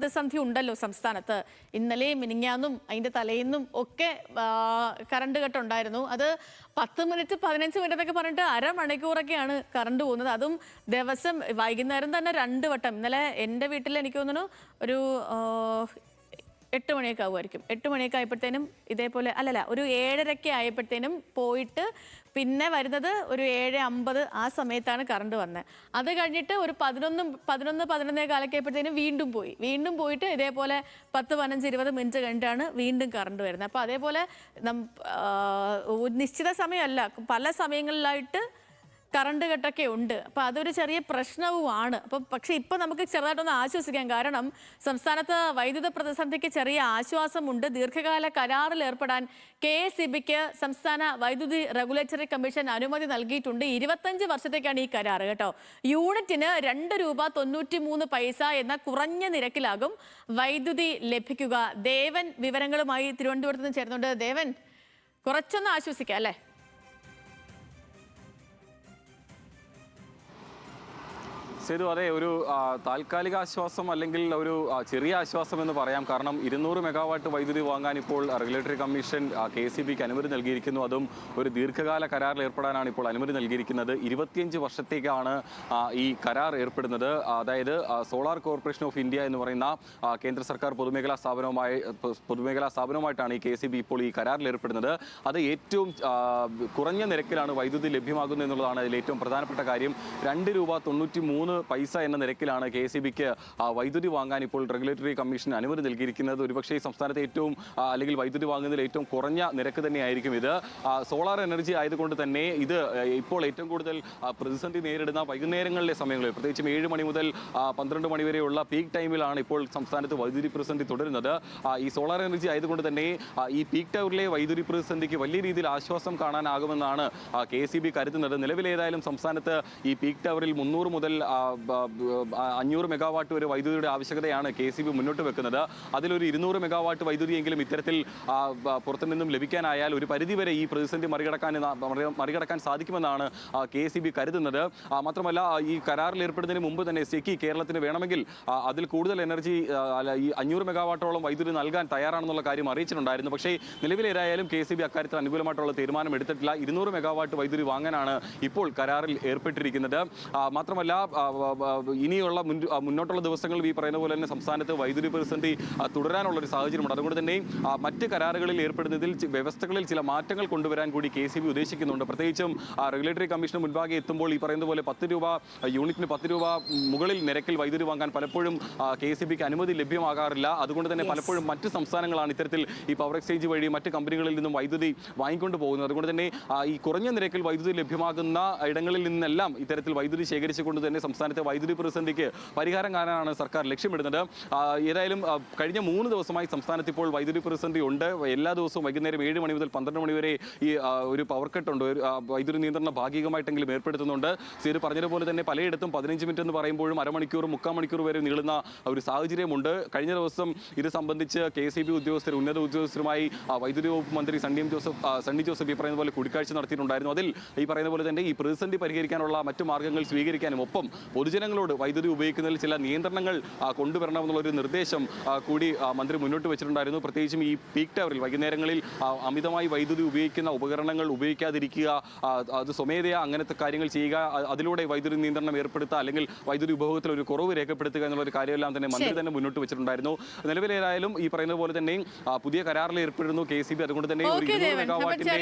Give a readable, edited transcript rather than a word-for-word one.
പ്രതിസന്ധി ഉണ്ടല്ലോ സംസ്ഥാനത്ത്. ഇന്നലെയും മിനിങ്ങാന്നും അതിന്റെ തലേന്നും ഒക്കെ കറണ്ട് കട്ടുണ്ടായിരുന്നു. അത് 10 മിനിറ്റ് 15 മിനിറ്റ് എന്നൊക്കെ പറഞ്ഞിട്ട് അരമണിക്കൂറൊക്കെയാണ് കറണ്ട് പോകുന്നത്. അതും ദിവസം വൈകുന്നേരം തന്നെ 2 വട്ടം. ഇന്നലെ എൻ്റെ വീട്ടിൽ എനിക്ക് തോന്നുന്നു ഒരു 8 മണിയൊക്കെ ആവുമായിരിക്കും. 8 മണിയൊക്കെ ആയപ്പോഴത്തേനും ഇതേപോലെ ഒരു 7:30 ആയപ്പോഴത്തേനും പോയിട്ട് പിന്നെ വരുന്നത് ഒരു 7:50 ആ സമയത്താണ് കറണ്ട് വന്നത്. അത് കഴിഞ്ഞിട്ട് ഒരു 11 കാലൊക്കെ ആയപ്പോഴത്തേനും വീണ്ടും പോയിട്ട് ഇതേപോലെ 10, 15, 20 മിനിറ്റ് കഴിഞ്ഞിട്ടാണ് വീണ്ടും കറണ്ട് വരുന്നത്. അപ്പോൾ അതേപോലെ നിശ്ചിത സമയമല്ല, പല സമയങ്ങളിലായിട്ട് കറണ്ട് കട്ടൊക്കെ ഉണ്ട്. അപ്പോൾ അതൊരു ചെറിയ പ്രശ്നവുമാണ്. പക്ഷേ ഇപ്പോൾ നമുക്ക് ചെറുതായിട്ടൊന്ന് ആശ്വസിക്കാം. കാരണം സംസ്ഥാനത്ത് വൈദ്യുത പ്രതിസന്ധിക്ക് ചെറിയ ആശ്വാസമുണ്ട്. ദീർഘകാല കരാറിൽ ഏർപ്പെടാൻ KSEBിക്ക് സംസ്ഥാന വൈദ്യുതി റെഗുലേറ്ററി കമ്മീഷൻ അനുമതി നൽകിയിട്ടുണ്ട്. 25 വർഷത്തേക്കാണ് ഈ കരാർ കേട്ടോ. യൂണിറ്റിന് ₹2.93 എന്ന കുറഞ്ഞ നിരക്കിലാകും വൈദ്യുതി ലഭിക്കുക. ദേവൻ വിവരങ്ങളുമായി തിരുവനന്തപുരത്ത് നിന്ന് ചേർന്നുണ്ട്. ദേവൻ, കുറച്ചൊന്ന് ആശ്വസിക്കാം അല്ലേ? സേതു, അതെ, ഒരു താൽക്കാലിക ആശ്വാസം അല്ലെങ്കിൽ ഒരു ചെറിയ ആശ്വാസം എന്ന് പറയാം. കാരണം 200 മെഗാവാട്ട് വൈദ്യുതി വാങ്ങാൻ ഇപ്പോൾ റെഗുലേറ്ററി കമ്മീഷൻ KSEBിക്ക് അനുമതി നൽകിയിരിക്കുന്നു. അതും ഒരു ദീർഘകാല കരാറിൽ ഏർപ്പെടാനാണ് ഇപ്പോൾ അനുമതി നൽകിയിരിക്കുന്നത്. 25 വർഷത്തേക്കാണ് ഈ കരാർ ഏർപ്പെടുന്നത്. അതായത് സോളാർ കോർപ്പറേഷൻ ഓഫ് ഇന്ത്യ എന്ന് പറയുന്ന കേന്ദ്ര സർക്കാർ പൊതുമേഖലാ സ്ഥാപനവുമായിട്ടാണ് ഈ KSEB ഇപ്പോൾ ഈ കരാറിൽ ഏർപ്പെടുന്നത്. അത് ഏറ്റവും കുറഞ്ഞ നിരക്കിലാണ് വൈദ്യുതി ലഭ്യമാകുന്നത് എന്നുള്ളതാണ് അതിൽ ഏറ്റവും പ്രധാനപ്പെട്ട കാര്യം. ₹2.93 എന്ന നിരക്കിലാണ് KSEBിക്ക് വൈദ്യുതി വാങ്ങാൻ ഇപ്പോൾ റെഗുലേറ്ററി കമ്മീഷൻ അനുമതി നൽകിയിരിക്കുന്നത്. ഒരുപക്ഷേ സംസ്ഥാനത്തെ ഏറ്റവും അല്ലെങ്കിൽ വൈദ്യുതി വാങ്ങുന്നതിൽ ഏറ്റവും കുറഞ്ഞ നിരക്ക് തന്നെയായിരിക്കും ഇത്. സോളാർ എനർജി ആയതുകൊണ്ട് തന്നെ ഇത് ഇപ്പോൾ ഏറ്റവും കൂടുതൽ പ്രതിസന്ധി നേരിടുന്ന വൈകുന്നേരങ്ങളിലെ സമയങ്ങളിൽ, പ്രത്യേകിച്ചും 7 മണി മുതൽ 12 മണി വരെയുള്ള പീക്ക് ടൈമിലാണ് ഇപ്പോൾ സംസ്ഥാനത്ത് വൈദ്യുതി പ്രതിസന്ധി തുടരുന്നത്. ഈ സോളാർ എനർജി ആയതുകൊണ്ട് തന്നെ ഈ പീക്ക് ടവറിലെ വൈദ്യുതി പ്രതിസന്ധിക്ക് വലിയ രീതിയിൽ ആശ്വാസം കാണാനാകുമെന്നാണ് KSEB കരുതുന്നത്. നിലവിലേതായാലും സംസ്ഥാനത്ത് ഈ പീക്ക് ടവറിൽ 300 മുതൽ 500 മെഗാവാട്ട് വരെ വൈദ്യുതിയുടെ ആവശ്യകതയാണ് KSEB മുന്നോട്ട് വെക്കുന്നത്. അതിലൊരു 200 മെഗാവാട്ട് വൈദ്യുതിയെങ്കിലും ഇത്തരത്തിൽ പുറത്തുനിന്നും ലഭിക്കാനായാൽ ഒരു പരിധിവരെ ഈ പ്രതിസന്ധി മറികടക്കാൻ സാധിക്കുമെന്നാണ് KSEB കരുതുന്നത്. മാത്രമല്ല, ഈ കരാറിൽ ഏർപ്പെടുന്നതിന് മുമ്പ് തന്നെ SECI കേരളത്തിന് വേണമെങ്കിൽ അതിൽ കൂടുതൽ എനർജി ഈ 500 മെഗാവാട്ടോളം വൈദ്യുതി നൽകാൻ തയ്യാറാണെന്നുള്ള കാര്യം അറിയിച്ചിട്ടുണ്ടായിരുന്നു. പക്ഷേ നിലവിലേതായാലും KSEB അക്കാര്യത്തിൽ അനുകൂലമായിട്ടുള്ള തീരുമാനം എടുത്തിട്ടില്ല. 200 മെഗാവാട്ട് വൈദ്യുതി വാങ്ങാനാണ് ഇപ്പോൾ കരാറിൽ ഏർപ്പെട്ടിരിക്കുന്നത്. മാത്രമല്ല, ഇനിയുള്ള മുന്നോട്ടുള്ള ദിവസങ്ങളിൽ ഈ പറയുന്ന പോലെ തന്നെ സംസ്ഥാനത്ത് വൈദ്യുതി പ്രതിസന്ധി തുടരാനുള്ള ഒരു സാഹചര്യമുണ്ട്. അതുകൊണ്ട് തന്നെ മറ്റ് കരാറുകളിൽ ഏർപ്പെടുന്നതിൽ വ്യവസ്ഥകളിൽ ചില മാറ്റങ്ങൾ കൊണ്ടുവരാൻ കൂടി KSEB ഉദ്ദേശിക്കുന്നുണ്ട്. പ്രത്യേകിച്ചും റെഗുലേറ്ററി കമ്മീഷന് മുൻപാകെ എത്തുമ്പോൾ ഈ പറയുന്ന പോലെ യൂണിറ്റിന് 10 രൂപ മുകളിൽ നിരക്കിൽ വൈദ്യുതി വാങ്ങാൻ പലപ്പോഴും KSEBിക്ക് അനുമതി ലഭ്യമാകാറില്ല. അതുകൊണ്ട് തന്നെ പലപ്പോഴും മറ്റ് സംസ്ഥാനങ്ങളാണ് ഇത്തരത്തിൽ ഈ പവർ എക്സ്ചേഞ്ച് വഴി മറ്റ് കമ്പനികളിൽ നിന്നും വൈദ്യുതി വാങ്ങിക്കൊണ്ട് പോകുന്നത്. അതുകൊണ്ട് തന്നെ ഈ കുറഞ്ഞ നിരക്കിൽ വൈദ്യുതി ലഭ്യമാകുന്ന ഇടങ്ങളിൽ നിന്നെല്ലാം ഇത്തരത്തിൽ വൈദ്യുതി ശേഖരിച്ചുകൊണ്ട് തന്നെ സംസ്ഥാനത്തെ വൈദ്യുതി പ്രതിസന്ധിക്ക് പരിഹാരം കാണാനാണ് സർക്കാർ ലക്ഷ്യമിടുന്നത്. ഏതായാലും കഴിഞ്ഞ 3 ദിവസമായി സംസ്ഥാനത്ത് ഇപ്പോൾ വൈദ്യുതി പ്രതിസന്ധി ഉണ്ട്. എല്ലാ ദിവസവും വൈകുന്നേരം 7 മണി മുതൽ 12 മണി വരെ ഈ ഒരു പവർ കട്ടുണ്ട്. വൈദ്യുതി നിയന്ത്രണം ഭാഗികമായിട്ടെങ്കിലും ഏർപ്പെടുത്തുന്നുണ്ട്. സീര് പറഞ്ഞതുപോലെ തന്നെ പലയിടത്തും 15 മിനിറ്റ് എന്ന് പറയുമ്പോഴും അരമണിക്കൂർ 3/4 മണിക്കൂർ വരെ നീളുന്ന ഒരു സാഹചര്യമുണ്ട്. കഴിഞ്ഞ ദിവസം ഇത് സംബന്ധിച്ച് KSEB ഉദ്യോഗസ്ഥർ, ഉന്നത ഉദ്യോഗസ്ഥരുമായി വൈദ്യുതി വകുപ്പ് മന്ത്രി സണ്ണി ജോസഫ് ഈ പറയുന്ന പോലെ കൂടിക്കാഴ്ച നടത്തിയിട്ടുണ്ടായിരുന്നു. അതിൽ ഈ പറയുന്ന പോലെ തന്നെ ഈ പ്രതിസന്ധി പരിഹരിക്കാനുള്ള മറ്റു മാർഗ്ഗങ്ങൾ സ്വീകരിക്കാനും ഒപ്പം പൊതുജനങ്ങളോട് വൈദ്യുതി ഉപയോഗിക്കുന്നതിൽ ചില നിയന്ത്രണങ്ങൾ കൊണ്ടുവരണമെന്നുള്ളൊരു നിർദ്ദേശം കൂടി മന്ത്രി മുന്നോട്ട് വെച്ചിട്ടുണ്ടായിരുന്നു. പ്രത്യേകിച്ചും ഈ പീക്ക് ടവറിൽ വൈകുന്നേരങ്ങളിൽ അമിതമായി വൈദ്യുതി ഉപയോഗിക്കുന്ന ഉപകരണങ്ങൾ ഉപയോഗിക്കാതിരിക്കുക, അത് സ്വമേധയാ അങ്ങനത്തെ കാര്യങ്ങൾ ചെയ്യുക, അതിലൂടെ വൈദ്യുതി നിയന്ത്രണം ഏർപ്പെടുത്തുക, അല്ലെങ്കിൽ വൈദ്യുതി ഉപഭോഗത്തിൽ ഒരു കുറവ് രേഖപ്പെടുത്തുക എന്നുള്ളൊരു കാര്യമെല്ലാം തന്നെ മന്ത്രി തന്നെ മുന്നോട്ട് വെച്ചിട്ടുണ്ടായിരുന്നു. നിലവിലേതായാലും ഈ പറയുന്നത് പോലെ തന്നെ പുതിയ കരാറിൽ ഏർപ്പെടുന്നു KSEB. അതുകൊണ്ട് തന്നെ ഒരു 200 മെഗാവാട്ടിന്റെ